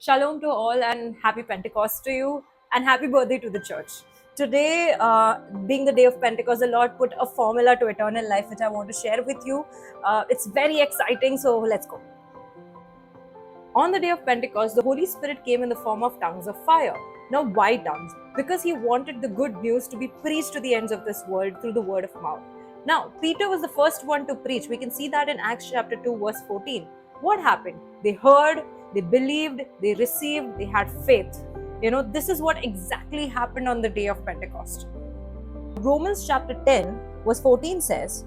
Shalom to all and happy Pentecost to you and happy birthday to the church. Today, being the day of Pentecost, the Lord put a formula to eternal life which I want to share with you. It's very exciting, so let's go. On the day of Pentecost, the Holy Spirit came in the form of tongues of fire. Now, why tongues? Because he wanted the good news to be preached to the ends of this world through the word of mouth. Now, Peter was the first one to preach. We can see that in Acts chapter 2, verse 14. What happened? They heard, they believed, they received, they had faith. This is what exactly happened on the day of Pentecost. Romans chapter 10, verse 14 says,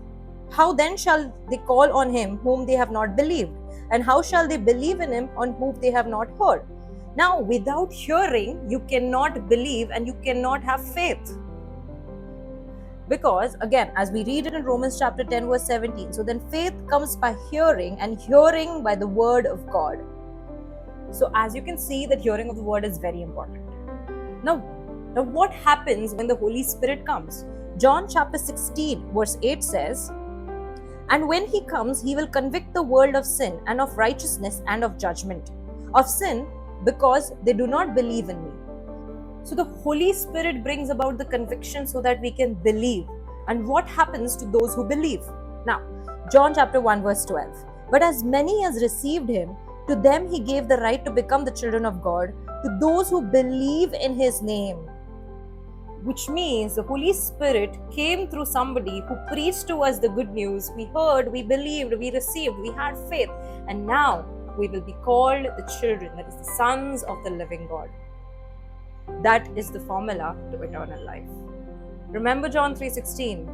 "How then shall they call on him whom they have not believed? And how shall they believe in him on whom they have not heard?" Now, without hearing, you cannot believe and you cannot have faith. Because, again, as we read it in Romans chapter 10, verse 17, so then faith comes by hearing, and hearing by the word of God. So, as you can see, that hearing of the word is very important. Now, what happens when the Holy Spirit comes? John chapter 16, verse 8 says, "And when he comes, he will convict the world of sin and of righteousness and of judgment. Of sin, because they do not believe in me." So the Holy Spirit brings about the conviction so that we can believe. And what happens to those who believe? Now, John chapter 1, verse 12. "But as many as received him, to them he gave the right to become the children of God, to those who believe in his name." Which means the Holy Spirit came through somebody who preached to us the good news. We heard, we believed, we received, we had faith, and now we will be called the children, that is the sons of the living God. That is the formula to eternal life. Remember John 3:16.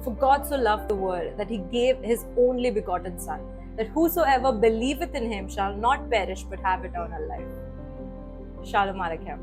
"For God so loved the world that he gave his only begotten Son, that whosoever believeth in him shall not perish but have eternal life." Shalom Aleichem.